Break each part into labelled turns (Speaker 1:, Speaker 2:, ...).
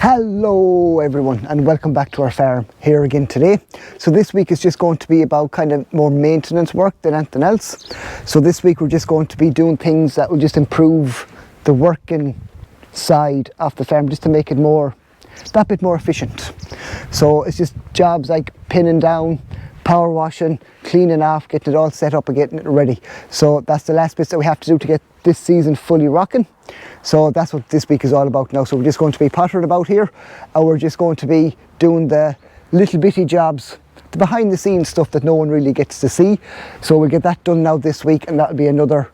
Speaker 1: Hello everyone and welcome back to our farm here again today. So this week is just going to be about kind of more maintenance work than anything else. So this week we're just going to be doing things that will just improve the working side of the farm, just to make it that bit more efficient. So it's just jobs like pinning down, power washing, cleaning off, getting it all set up and getting it ready. So that's the last bits that we have to do to get this season fully rocking. So that's what this week is all about now. So we're just going to be pottering about here, and we're just going to be doing the little bitty jobs, the behind the scenes stuff that no one really gets to see. So we'll get that done now this week, and that'll be another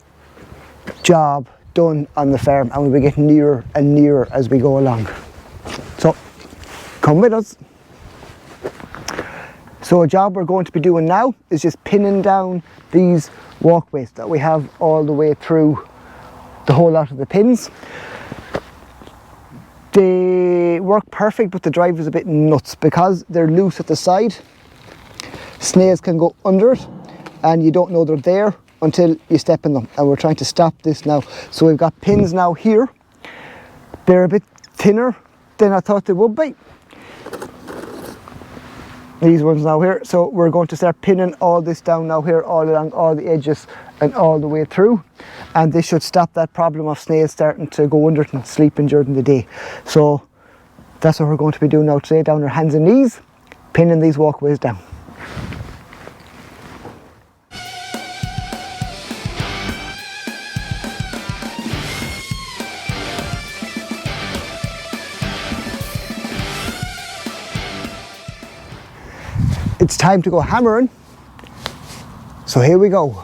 Speaker 1: job done on the farm, and we'll be getting nearer and nearer as we go along. So come with us. So a job we're going to be doing now is just pinning down these walkways that we have all the way through the whole lot of the pins. They work perfect, but the drive is a bit nuts because they're loose at the side. Snails can go under it and you don't know they're there until you step in them, and we're trying to stop this now. So we've got pins now here. They're a bit thinner than I thought they would be, these ones now here. So we're going to start pinning all this down now here, all along all the edges and all the way through, and this should stop that problem of snails starting to go under it and sleeping during the day. So that's what we're going to be doing now today, down our hands and knees, pinning these walkways down. It's time to go hammering, so here we go.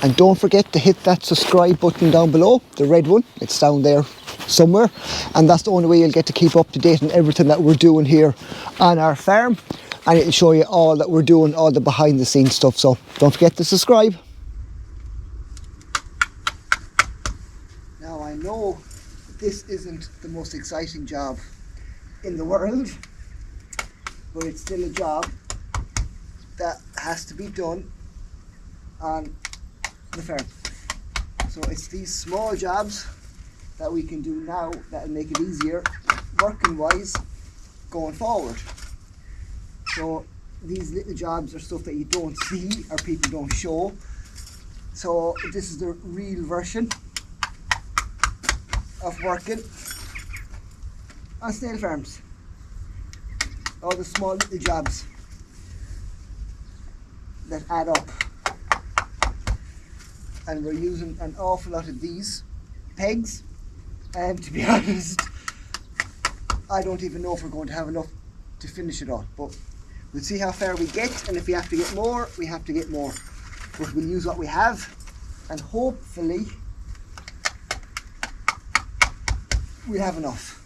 Speaker 1: And don't forget to hit that subscribe button down below, the red one. It's down there somewhere, and that's the only way you'll get to keep up to date on everything that we're doing here on our farm, and it'll show you all that we're doing, all the behind the scenes stuff. So don't forget to subscribe. Now I know this isn't the most exciting job in the world, but it's still a job that has to be done on the farm. So it's these small jobs that we can do now that'll make it easier working wise going forward. So these little jobs are stuff that you don't see or people don't show. So this is the real version of working on snail farms. All the small little jobs that add up. And we're using an awful lot of these pegs, and to be honest, I don't even know if we're going to have enough to finish it all, but we'll see how far we get, and if we have to get more, we have to get more, but we'll use what we have, and hopefully we'll have enough.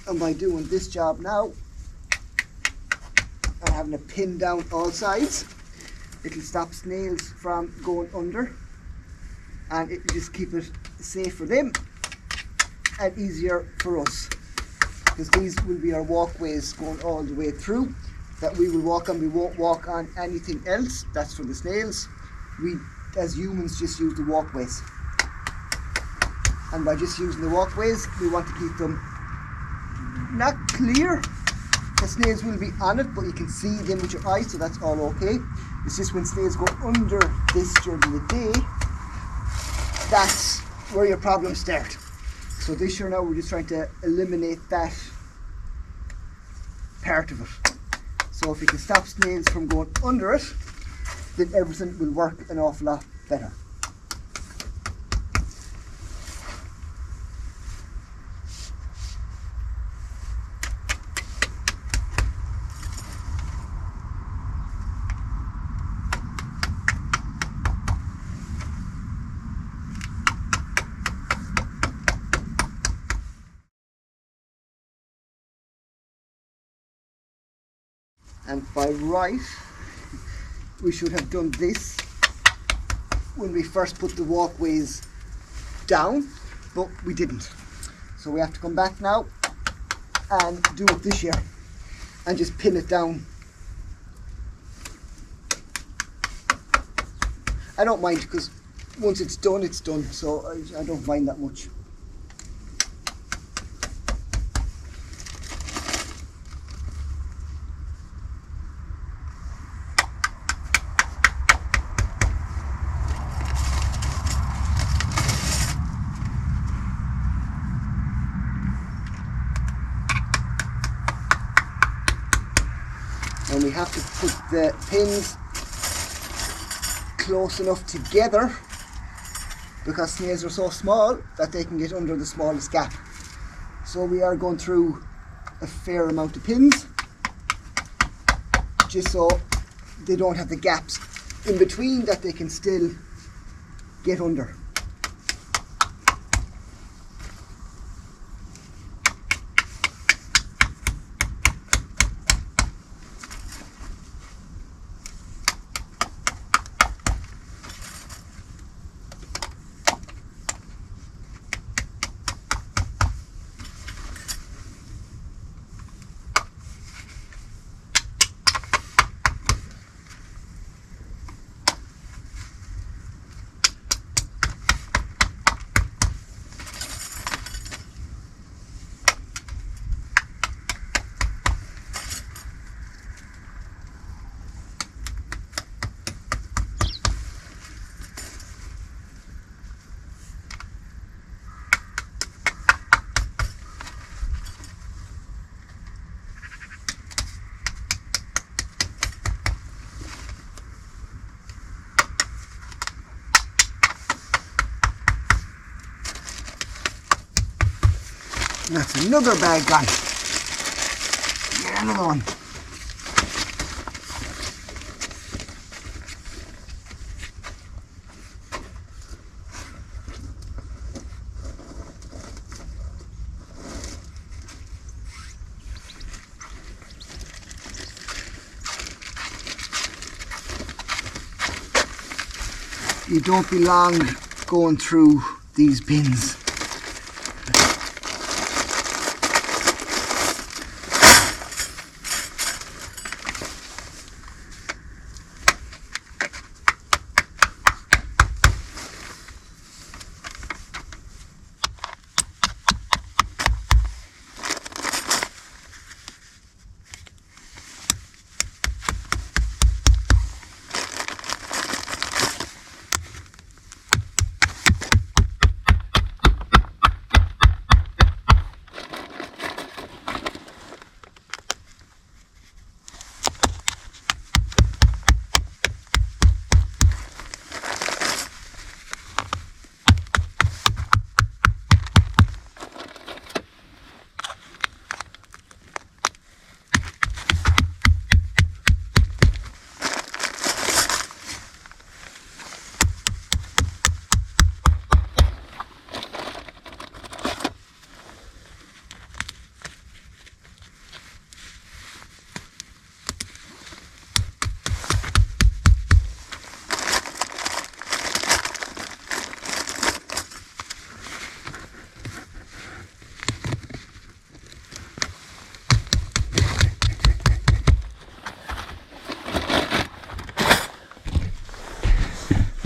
Speaker 1: And by doing this job now and having it pinned down all sides, it'll stop snails from going under, and it'll just keep it safe for them and easier for us, because these will be our walkways going all the way through that we will walk on. We won't walk on anything else. That's for the snails. We as humans just use the walkways. And by just using the walkways, we want to keep them not clear. The snails will be on it, but you can see them with your eyes, so that's all okay. It's just when snails go under this during the day, that's where your problems start. So this year now we're just trying to eliminate that part of it. So if you can stop snails from going under it, then everything will work an awful lot better. And by right, we should have done this when we first put the walkways down, but we didn't. So we have to come back now and do it this year and just pin it down. I don't mind, because once it's done, so I don't mind that much. And we have to put the pins close enough together, because snails are so small that they can get under the smallest gap. So we are going through a fair amount of pins, just so they don't have the gaps in between, that they can still get under. That's another bag gone. Yeah, another one. You don't be long going through these bins.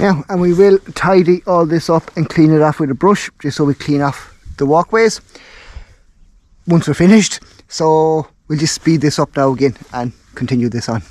Speaker 1: Now, and we will tidy all this up and clean it off with a brush, just so we clean off the walkways once we're finished. So we'll just speed this up now again and continue this on.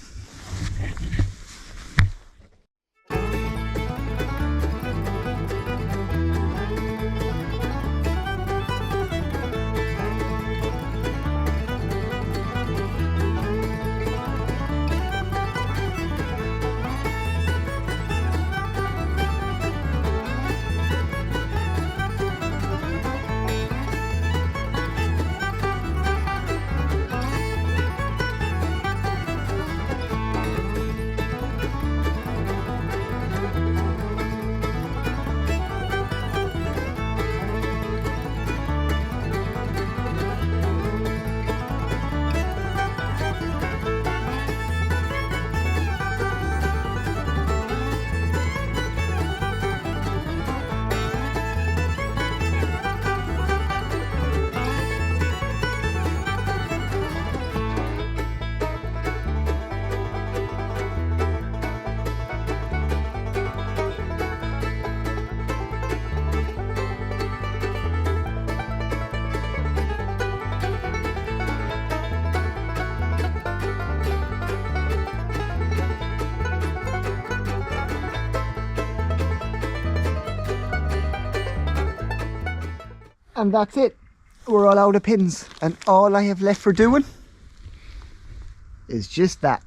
Speaker 1: And that's it. We're all out of pins, and all I have left for doing is just that.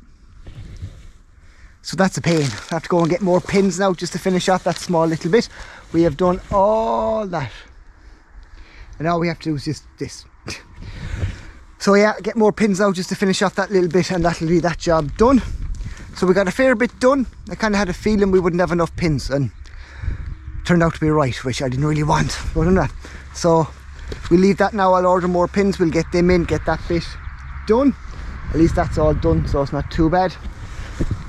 Speaker 1: So that's a pain. I have to go and get more pins now just to finish off that small little bit. We have done all that, and all we have to do is just this. So yeah, get more pins now just to finish off that little bit, and that'll be that job done. So we got a fair bit done. I kind of had a feeling we wouldn't have enough pins, and turned out to be right, which I didn't really want, but so we'll leave that now. I'll order more pins, we'll get them in, get that bit done. At least that's all done, so it's not too bad.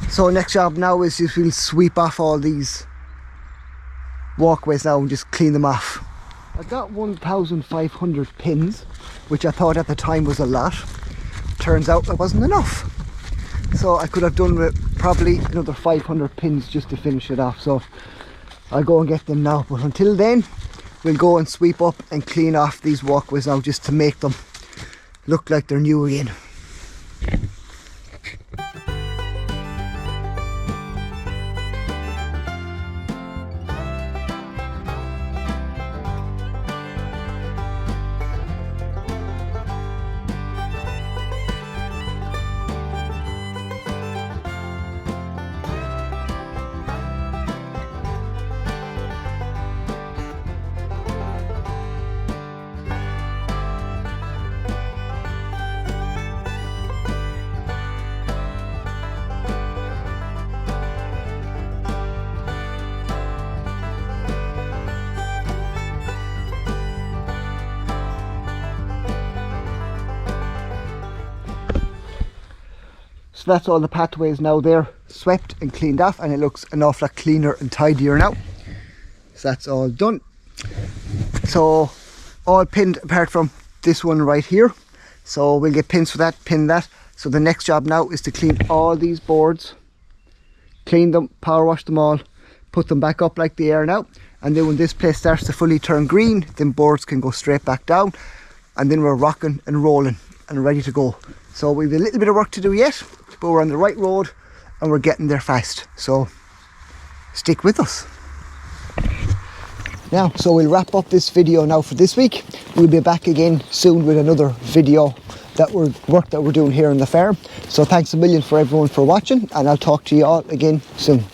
Speaker 1: So next job now is just we'll sweep off all these walkways now and just clean them off. I got 1,500 pins, which I thought at the time was a lot. Turns out it wasn't enough. So I could have done with probably another 500 pins just to finish it off. So I'll go and get them now, but until then we'll go and sweep up and clean off these walkways now just to make them look like they're new again. So that's all the pathways now there swept and cleaned off, and it looks an awful lot cleaner and tidier now. So that's all done. So all pinned apart from this one right here. So we'll get pins for that, pin that. So the next job now is to clean all these boards, clean them, power wash them all, put them back up like they are now. And then when this place starts to fully turn green, then boards can go straight back down, and then we're rocking and rolling and ready to go. So we've a little bit of work to do yet, but we're on the right road and we're getting there fast. So stick with us. Now, so we'll wrap up this video now for this week. We'll be back again soon with another video work that we're doing here on the farm. So thanks a million for everyone for watching, and I'll talk to you all again soon.